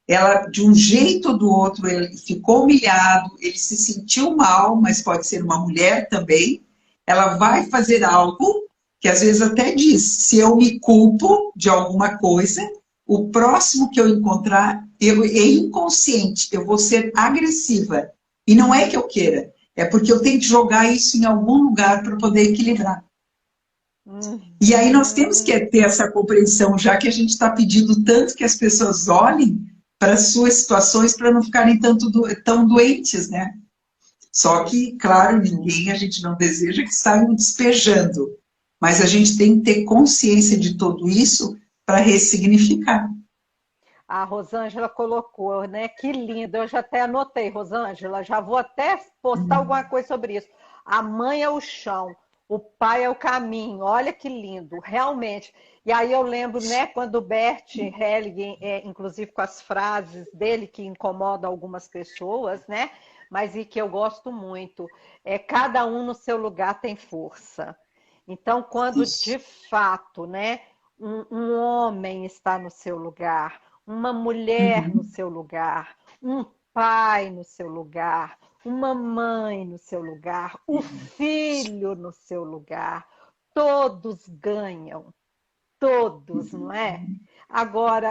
Ela, de um jeito ou do outro, ele ficou humilhado, ele se sentiu mal, mas pode ser uma mulher também. Ela vai fazer algo que às vezes até diz: se eu me culpo de alguma coisa, o próximo que eu encontrar, eu é inconsciente, eu vou ser agressiva. E não é que eu queira, é porque eu tenho que jogar isso em algum lugar para poder equilibrar. E aí nós temos que uhum. ter essa compreensão, já que a gente está pedindo tanto que as pessoas olhem para as suas situações para não ficarem tão doentes, né? Só que, claro, ninguém a gente não deseja que saiam despejando, mas a gente tem que ter consciência de tudo isso para ressignificar. A Rosângela colocou, né? Que lindo. Eu já até anotei, Rosângela. Já vou até postar alguma coisa sobre isso. A mãe é o chão, o pai é o caminho. Olha que lindo, realmente. E aí eu lembro, né, quando o Bert Hellinger, inclusive com as frases dele que incomodam algumas pessoas, né? Mas e que eu gosto muito. Cada um no seu lugar tem força. Então, quando Isso. de fato, né, um homem está no seu lugar, uma mulher no Uhum. seu lugar, um pai no seu lugar, uma mãe no seu lugar, o filho no seu lugar. Todos ganham, todos, não é? Agora,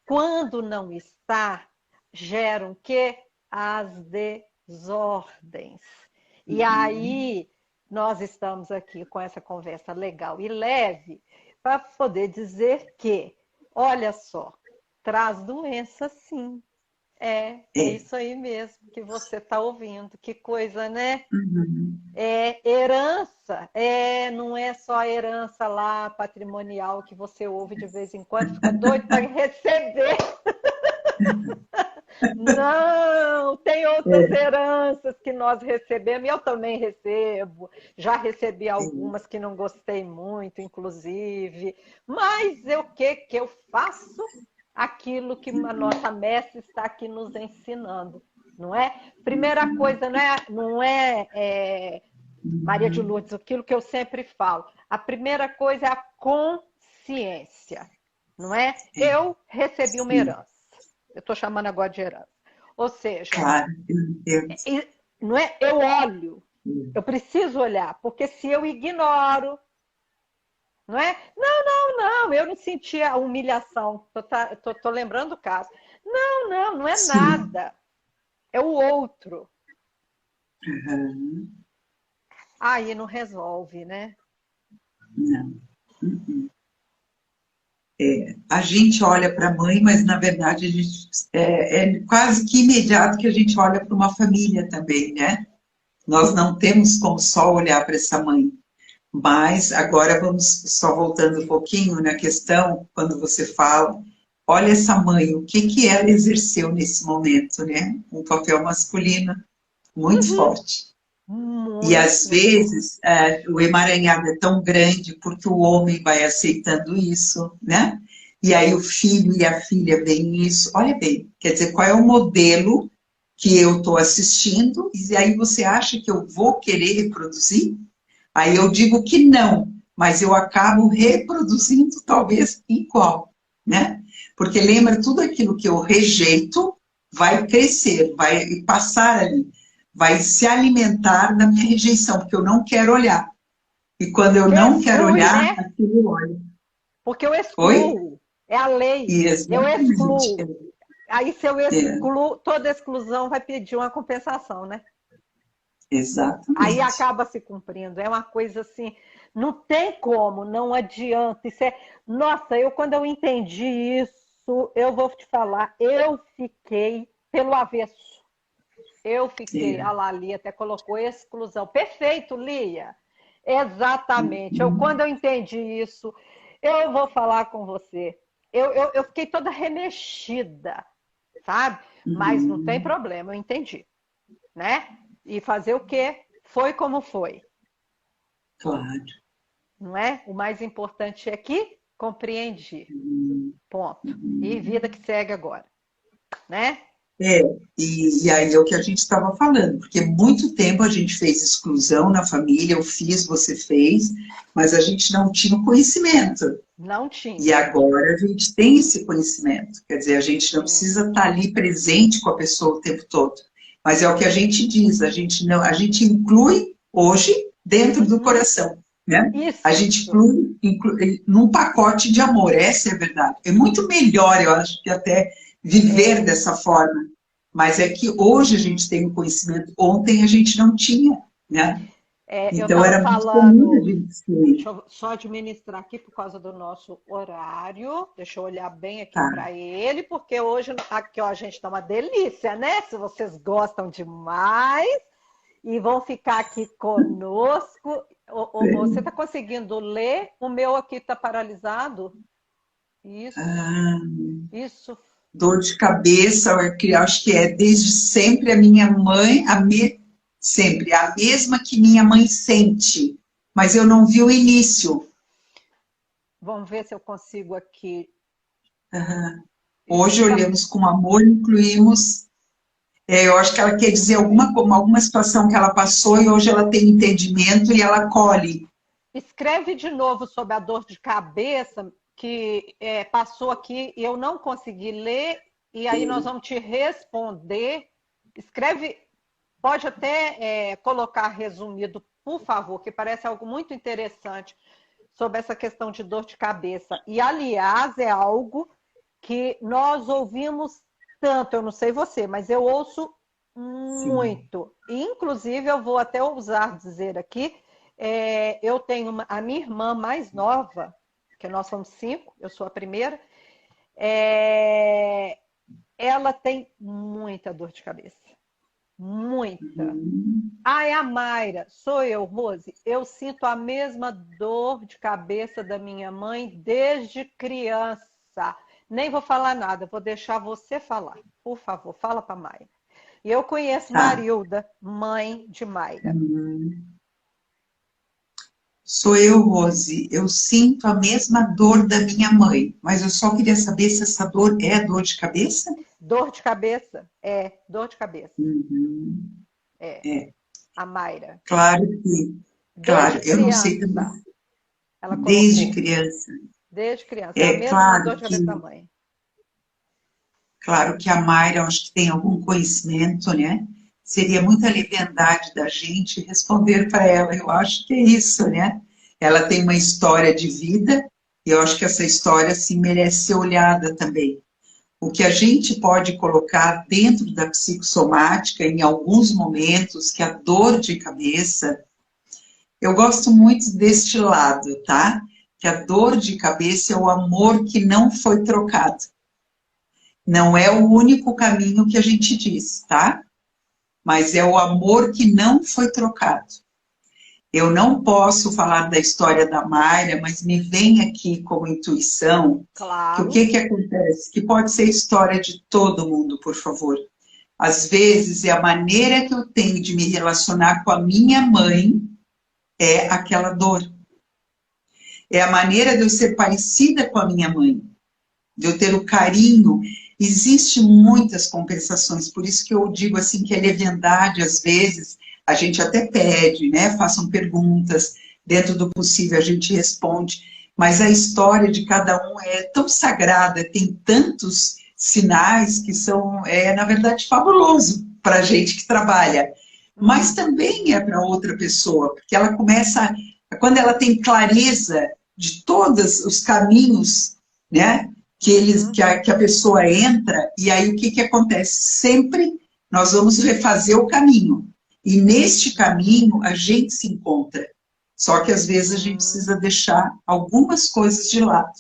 quando não está, geram o quê? As desordens. E Uhum. aí, nós estamos aqui com essa conversa legal e leve para poder dizer que, olha só, traz doença sim. É É. isso aí mesmo que você está ouvindo. Que coisa, né? Uhum. Herança, não é só a herança lá patrimonial que você ouve de vez em quando, fica doido para receber. Não, tem outras É. heranças que nós recebemos, e eu também recebo. Já recebi algumas que não gostei muito, inclusive. Mas o que eu faço? Aquilo que a nossa mestre está aqui nos ensinando, não é? Primeira coisa, não é, Maria de Uhum. Lourdes, aquilo que eu sempre falo. A primeira coisa é a consciência, não é? É. Eu recebi uma Sim, herança. Eu estou chamando agora de herança. Ou seja, claro, eu entendo. não é? Eu olho, eu preciso olhar, porque se eu ignoro, não é? Não, não, não, eu não senti a humilhação. Tô lembrando o caso. Não, não, não é Sim. nada. É o outro. Uhum. Aí não resolve, né? Não. A gente olha para a mãe, mas na verdade a gente, é quase que imediato que a gente olha para uma família também, né? Nós não temos como só olhar para essa mãe. Mas agora vamos só voltando um pouquinho na questão, quando você fala, olha essa mãe, o que que ela exerceu nesse momento, né? Um papel masculino muito Uhum. forte. E às Muito forte. vezes o emaranhado é tão grande porque o homem vai aceitando isso, né? E aí o filho e a filha veem isso. Olha bem, quer dizer, qual é o modelo que eu estou assistindo? E aí você acha que eu vou querer reproduzir? Aí eu digo que não, mas eu acabo reproduzindo talvez igual, né? Porque lembra, tudo aquilo que eu rejeito vai crescer, vai passar ali, vai se alimentar da minha rejeição, porque eu não quero olhar. E quando eu Que não quero exclui, olhar, né? aquilo olha. Porque eu Oi? excluo. É a lei. E Eu exatamente. excluo. Aí, se eu É, excluo, toda exclusão vai pedir uma compensação, né? Aí exatamente. acaba se cumprindo. É uma coisa assim, não tem como, não adianta. Nossa, quando eu entendi isso, eu vou te falar, eu fiquei pelo avesso. Eu fiquei, É. a Lali até colocou exclusão. Perfeito, Lia. Exatamente. Quando eu entendi isso, eu vou falar com você. Eu fiquei toda remexida, sabe? Mas não tem Uhum. problema, eu entendi, né? E fazer o quê? Foi como foi, Claro. não é? O mais importante é que compreendi. Uhum. Ponto. E vida Uhum. que segue agora. né? É, e aí é o que a gente estava falando, porque muito tempo a gente fez exclusão na família, eu fiz, você fez, mas a gente não tinha o conhecimento. Não E tinha. agora a gente tem esse conhecimento, quer dizer, a gente não Sim. precisa estar ali presente com a pessoa o tempo todo. Mas é o que a gente diz, a gente não, a gente inclui hoje dentro do Uhum. coração, né? A gente Isso. inclui num pacote de amor, essa é a verdade. É muito melhor, eu acho, que até viver É. dessa forma. Mas é que hoje a gente tem o conhecimento, ontem a gente não tinha, né? Eu Então estava era muito comum a falando, gente ser, deixa eu só administrar aqui por causa do nosso horário. Deixa eu olhar bem aqui tá? para ele, porque hoje aqui ó, a gente está uma delícia, né? Se vocês gostam demais e vão ficar aqui conosco. Você está conseguindo ler? O meu aqui está paralisado. Ah, Isso. dor de cabeça, eu acho que é desde sempre a minha mãe, sempre, a mesma que minha mãe sente, mas eu não vi o início. Vamos ver se eu consigo aqui. Aham. Isso Hoje tá. olhamos com amor, incluímos. Eu acho que ela quer dizer alguma situação que ela passou e hoje ela tem entendimento e ela acolhe. Escreve de novo sobre a dor de cabeça que passou aqui e eu não consegui ler, e aí nós vamos te responder. Escreve, pode até colocar resumido, por favor, que parece algo muito interessante sobre essa questão de dor de cabeça. E, aliás, é algo que nós ouvimos tanto, eu não sei você, mas eu ouço Sim. muito. E, inclusive, eu vou até ousar dizer aqui, eu tenho a minha irmã mais nova, que nós somos 5, eu sou a primeira, é, ela tem muita dor de cabeça. Muita. Uhum. Ah, é a Mayra, sou eu, Rose. Eu sinto a mesma dor de cabeça da minha mãe desde criança. Nem vou falar nada, vou deixar você falar. Por favor, fala para Mayra. E eu conheço Tá. Marilda, mãe de Mayra. Uhum. Sou eu, Rose. Eu sinto a mesma dor da minha mãe, mas eu só queria saber se essa dor é dor de cabeça? Dor de cabeça? É, dor de cabeça. Uhum. É, É, a Mayra. claro que, Desde claro, eu não sei também, criança, ela desde colocou. criança. Desde criança. É a É mesma dor de cabeça da mãe. claro que a Mayra, eu acho que tem algum conhecimento, né? Seria muita leviandade da gente responder para ela. Eu acho que é isso, né? Ela tem uma história de vida e eu acho que essa história, assim, merece ser olhada também. O que a gente pode colocar dentro da psicossomática em alguns momentos, que a dor de cabeça, eu gosto muito deste lado, tá? Que a dor de cabeça é o amor que não foi trocado. Não é o único caminho que a gente diz, tá? Mas é o amor que não foi trocado. Eu não posso falar da história da Mayra, mas me vem aqui como intuição que o Claro. que acontece? Que pode ser história de todo mundo, por favor. Às vezes é a maneira que eu tenho de me relacionar com a minha mãe é aquela dor. É a maneira de eu ser parecida com a minha mãe, de eu ter o carinho. Existem muitas compensações, por isso que eu digo assim que a leviandade, às vezes, a gente até pede, né? Façam perguntas, dentro do possível a gente responde, mas a história de cada um é tão sagrada, tem tantos sinais que são, na verdade, fabuloso para a gente que trabalha, mas Uhum. também é para outra pessoa, porque ela começa, quando ela tem clareza de todos os caminhos, né? Uhum. Que a pessoa entra, e aí o que, que acontece? Sempre nós vamos refazer o caminho. E neste caminho a gente se encontra. Só que às vezes a gente Uhum. precisa deixar algumas coisas de lado,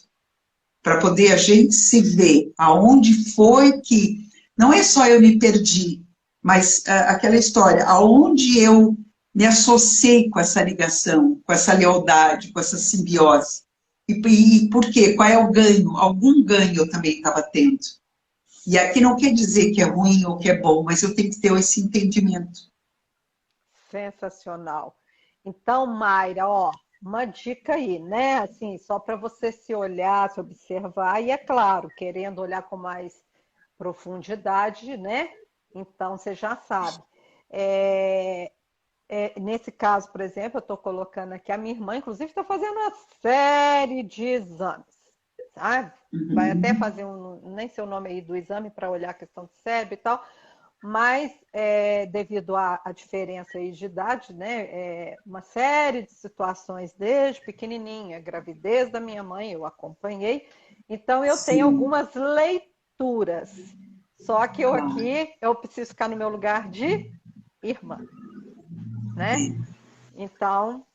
para poder a gente se ver aonde foi que. Não é só eu me perdi, mas aquela história, aonde eu me associei com essa ligação, com essa lealdade, com essa simbiose. E por quê? Qual é o ganho? Algum ganho eu também estava tendo. E aqui não quer dizer que é ruim ou que é bom, mas eu tenho que ter esse entendimento. Sensacional. Então, Mayra, ó, uma dica aí, né? Assim, só para você se olhar, se observar, e é claro, querendo olhar com mais profundidade, né? Então, você já sabe. É, nesse caso, por exemplo, eu estou colocando aqui a minha irmã, inclusive, está fazendo uma série de exames, sabe? Vai até Uhum. fazer nem sei o nome aí do exame para olhar a questão do cérebro e tal, mas devido à diferença aí de idade, né? Uma série de situações desde pequenininha, gravidez da minha mãe, eu acompanhei, então eu tenho Sim, algumas leituras. Só que eu claro. aqui, eu preciso ficar no meu lugar de irmã, né? É. Então,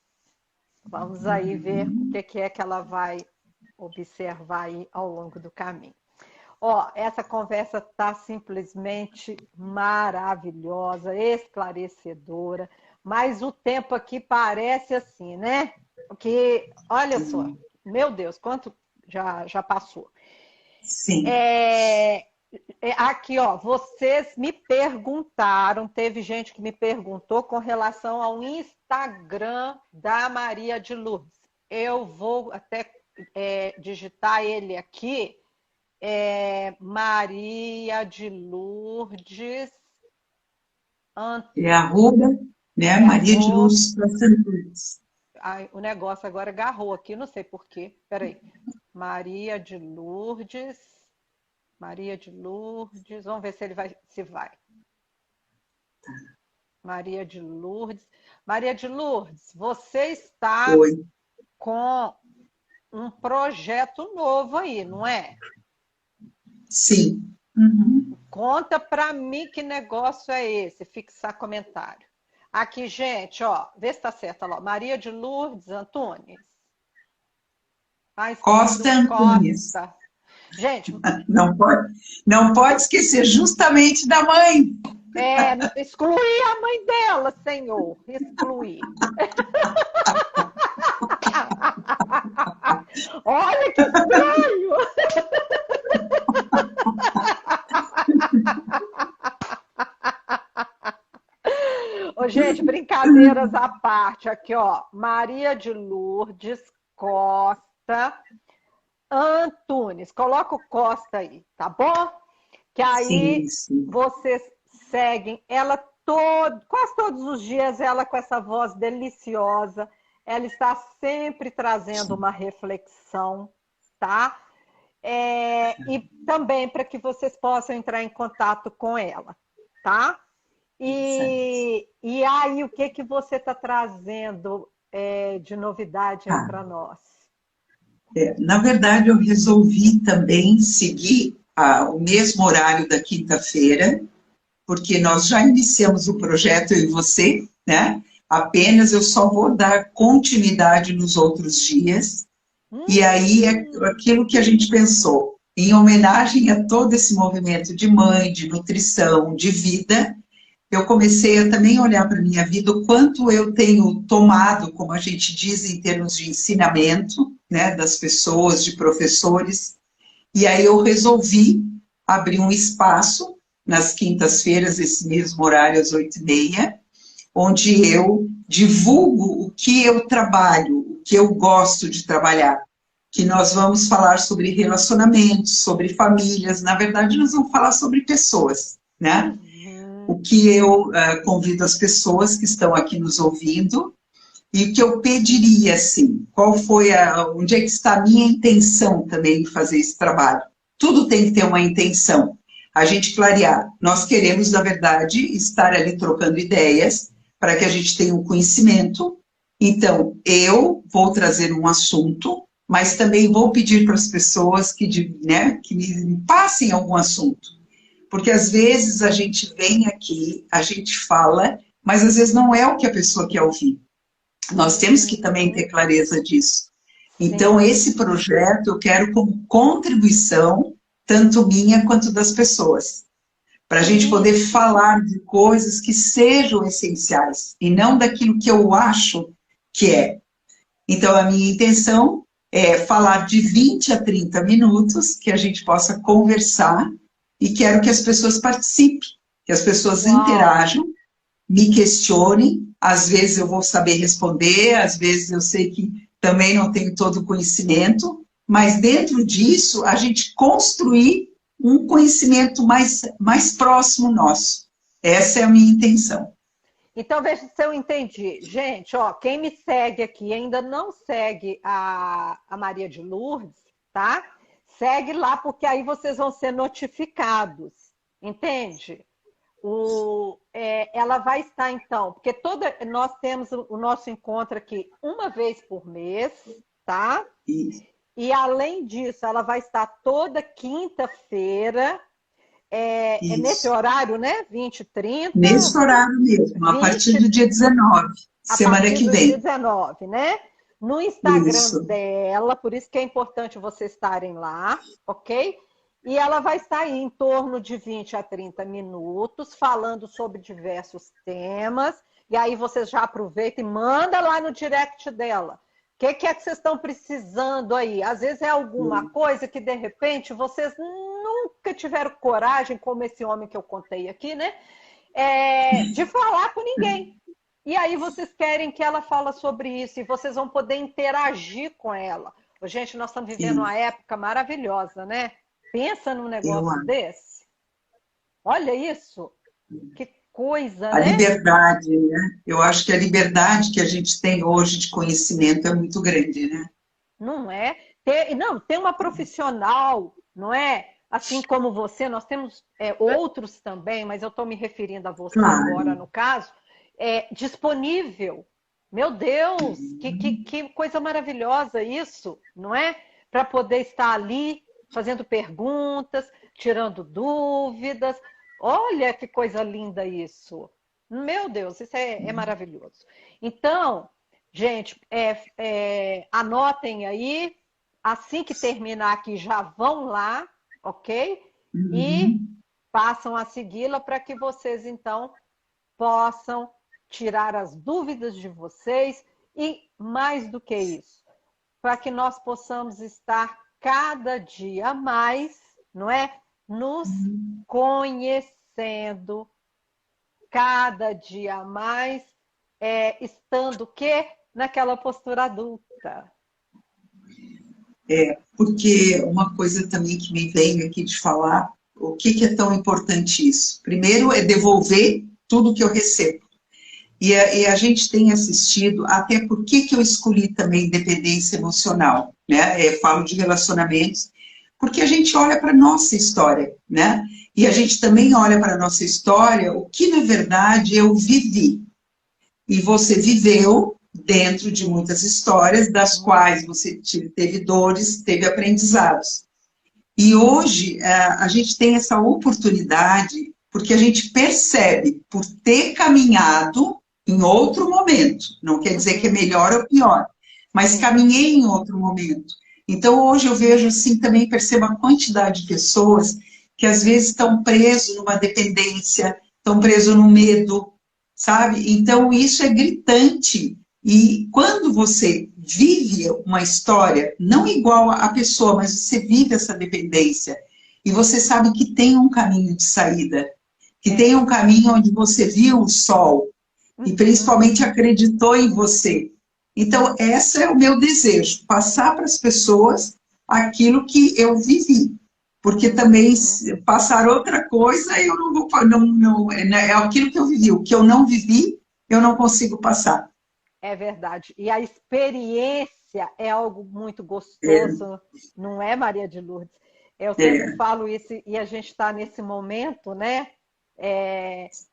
vamos aí ver o que é que ela vai observar aí ao longo do caminho. Ó, essa conversa tá simplesmente maravilhosa, esclarecedora, mas o tempo aqui parece assim, né? Porque, olha só, meu Deus, quanto já passou. Sim. É, aqui, ó, vocês me perguntaram, teve gente que me perguntou com relação ao Instagram da Maria de Lourdes. Eu vou até digitar ele aqui, Maria de Lourdes, É arroba, né? Maria de arroba, Luz Santos. ai, o negócio agora agarrou aqui, não sei por quê. Peraí. Maria de Lourdes, Maria de Lourdes, vamos ver se ele vai, se vai. Maria de Lourdes. Maria de Lourdes, você está Oi. com um projeto novo aí, não é? Sim. Uhum. Conta para mim que negócio é esse, fixar comentário. Aqui, gente, ó, vê se tá certo, ó, Maria de Lourdes Antunes. Tá escrito Costa Antunes. Costa. Gente, Não pode esquecer justamente da mãe. excluir a mãe dela, senhor. Excluir. Olha que estranho! Ô, gente, brincadeiras à parte. Aqui, ó. Maria de Lourdes Costa Antunes. Coloca o Costa aí, tá bom? Que aí Sim, sim. vocês seguem ela quase todos os dias, ela com essa voz deliciosa. Ela está sempre trazendo uma reflexão, tá? E também para que vocês possam entrar em contato com ela, tá? Certo. E aí, o que você está trazendo de novidade aí Tá. para nós? Na verdade, eu resolvi também seguir o mesmo horário da quinta-feira, porque nós já iniciamos o projeto, eu e você, né? Apenas eu só vou dar continuidade nos outros dias. E aí é Hum, aquilo que a gente pensou, em homenagem a todo esse movimento de mãe, de nutrição, de vida, eu comecei a também olhar para a minha vida, o quanto eu tenho tomado, como a gente diz, em termos de ensinamento, né, das pessoas, de professores, e aí eu resolvi abrir um espaço nas quintas-feiras, esse mesmo horário, às 8h30, onde eu divulgo o que eu trabalho, o que eu gosto de trabalhar, que nós vamos falar sobre relacionamentos, sobre famílias, na verdade nós vamos falar sobre pessoas, né? O uhum, que eu convido as pessoas que estão aqui nos ouvindo e o que eu pediria, assim, onde é que está a minha intenção também em fazer esse trabalho? Tudo tem que ter uma intenção. A gente clarear, nós queremos, na verdade, estar ali trocando ideias para que a gente tenha um conhecimento. Então, eu vou trazer um assunto, mas também vou pedir para as pessoas que me passem algum assunto. Porque às vezes a gente vem aqui, a gente fala, mas às vezes não é o que a pessoa quer ouvir. Nós temos que também uhum, ter clareza disso. Então, sim, esse projeto eu quero como contribuição, tanto minha quanto das pessoas, para a gente poder sim. falar de coisas que sejam essenciais, e não daquilo que eu acho que é. Então, a minha intenção é falar de 20 a 30 minutos, que a gente possa conversar, e quero que as pessoas participem, que as pessoas Uau! interajam, me questionem, às vezes eu vou saber responder, às vezes eu sei que também não tenho todo o conhecimento, mas dentro disso, a gente construir um conhecimento mais próximo nosso. Essa é a minha intenção. Então, veja se eu entendi. Gente, ó, quem me segue aqui ainda não segue a Maria de Lourdes, tá? Segue lá, porque aí vocês vão ser notificados, entende? Ela vai estar, então, porque nós temos o nosso encontro aqui uma vez por mês, tá? Isso. E, além disso, ela vai estar toda quinta-feira, nesse horário, né? 20h30. Nesse horário mesmo, a partir do dia 19, a semana partir que do dia vem. 19, né? No Instagram Isso. dela, por isso que é importante vocês estarem lá, ok? E ela vai estar aí em torno de 20 a 30 minutos, falando sobre diversos temas. E aí vocês já aproveitam e mandam lá no direct dela. O que é que vocês estão precisando aí? Às vezes é alguma coisa que, de repente, vocês nunca tiveram coragem, como esse homem que eu contei aqui, né? De falar com ninguém. E aí vocês querem que ela fale sobre isso e vocês vão poder interagir com ela. Gente, nós estamos vivendo uma época maravilhosa, né? Pensa num negócio desse. Olha isso. Que coisa, a né? liberdade, né? Eu acho que a liberdade que a gente tem hoje de conhecimento é muito grande, né? Não é? Tem uma profissional, não é? Assim como você, nós temos outros também, mas eu estou me referindo a você agora, no caso, disponível. Meu Deus, que coisa maravilhosa isso, não é? Para poder estar ali fazendo perguntas, tirando dúvidas. Olha que coisa linda isso. Meu Deus, isso é maravilhoso. Então, gente, anotem aí. Assim que terminar aqui, já vão lá, ok? E passam a segui-la para que vocês, então, possam tirar as dúvidas de vocês e, mais do que isso, para que nós possamos estar cada dia mais, não é? Nos conhecendo cada dia mais, estando o quê? Naquela postura adulta. Porque uma coisa também que me veio aqui de falar, o que é tão importante isso? Primeiro é devolver tudo que eu recebo. E a gente tem assistido, até por que eu escolhi também dependência emocional, né? Falo de relacionamentos, porque a gente olha para a nossa história, né? E a gente também olha para a nossa história, o que na verdade eu vivi. E você viveu dentro de muitas histórias, das quais você teve dores, teve aprendizados. E hoje a gente tem essa oportunidade, porque a gente percebe, por ter caminhado em outro momento, não quer dizer que é melhor ou pior, mas caminhei em outro momento. Então hoje eu vejo assim, também percebo a quantidade de pessoas que às vezes estão presos numa dependência, estão presos no medo, sabe? Então isso é gritante. E quando você vive uma história, não igual a pessoa, mas você vive essa dependência, e você sabe que tem um caminho de saída, que tem um caminho onde você viu o sol, e principalmente acreditou em você. Então, esse é o meu desejo, passar para as pessoas aquilo que eu vivi. Porque também, se passar outra coisa, eu não vou. É aquilo que eu vivi. O que eu não vivi, eu não consigo passar. É verdade. E a experiência é algo muito gostoso, não é, Maria de Lourdes? Eu sempre falo isso e a gente está nesse momento, né?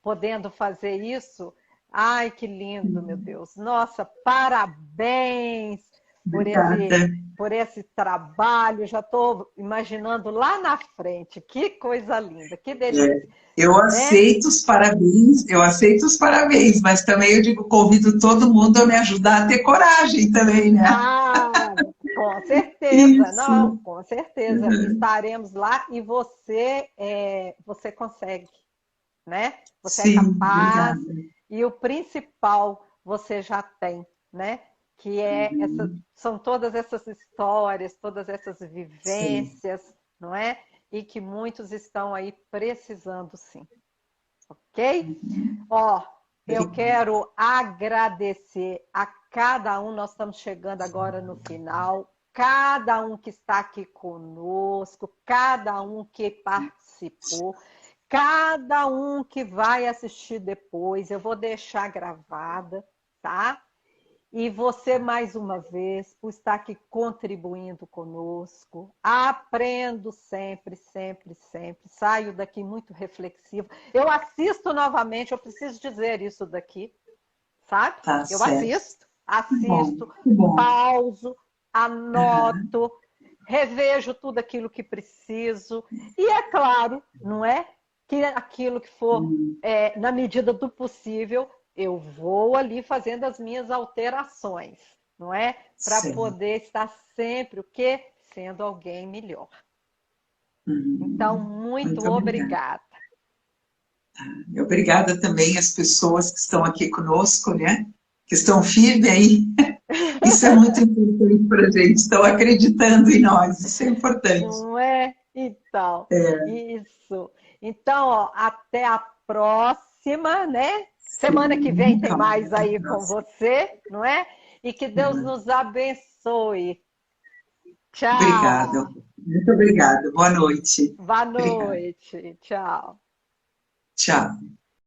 Podendo fazer isso. Ai, que lindo, meu Deus. Nossa, parabéns por esse trabalho. Já estou imaginando lá na frente. Que coisa linda, que delícia. Eu aceito os parabéns, mas também eu digo, convido todo mundo a me ajudar a ter coragem também, né? Ah, com certeza, não, com certeza. Estaremos lá e você consegue, né? Você é capaz e o principal você já tem, né? Que são todas essas histórias, todas essas vivências, não é? E que muitos estão aí precisando, sim. Ok? Ó, eu quero agradecer a cada um. Nós estamos chegando agora no final. cada um que está aqui conosco, cada um que participou, cada um que vai assistir depois. Eu vou deixar gravada, tá? E você, mais uma vez, por estar aqui contribuindo conosco. Aprendo sempre, sempre, sempre. Saio daqui muito reflexiva. Eu assisto novamente, eu preciso dizer isso daqui, sabe? Tá Eu certo. Que bom, assisto, que bom. pauso, Aham, anoto, revejo tudo aquilo que preciso. E é claro, não é? Que aquilo que for na medida do possível, eu vou ali fazendo as minhas alterações, não é? Para certo. poder estar sempre o quê? Sendo alguém melhor. Então, muito Muito obrigada. obrigada. E obrigada também às pessoas que estão aqui conosco, né? Que estão firmes aí. Isso é muito importante para a gente. Estão acreditando em nós. Isso é importante. Não é? Então, É, isso. Então, ó, até a próxima, né? Semana que vem sim, tem calma. mais aí com você, não é? E que Deus nos abençoe. Obrigada. Tchau. Muito obrigada. Boa noite. Boa Obrigada. noite. Tchau. Tchau.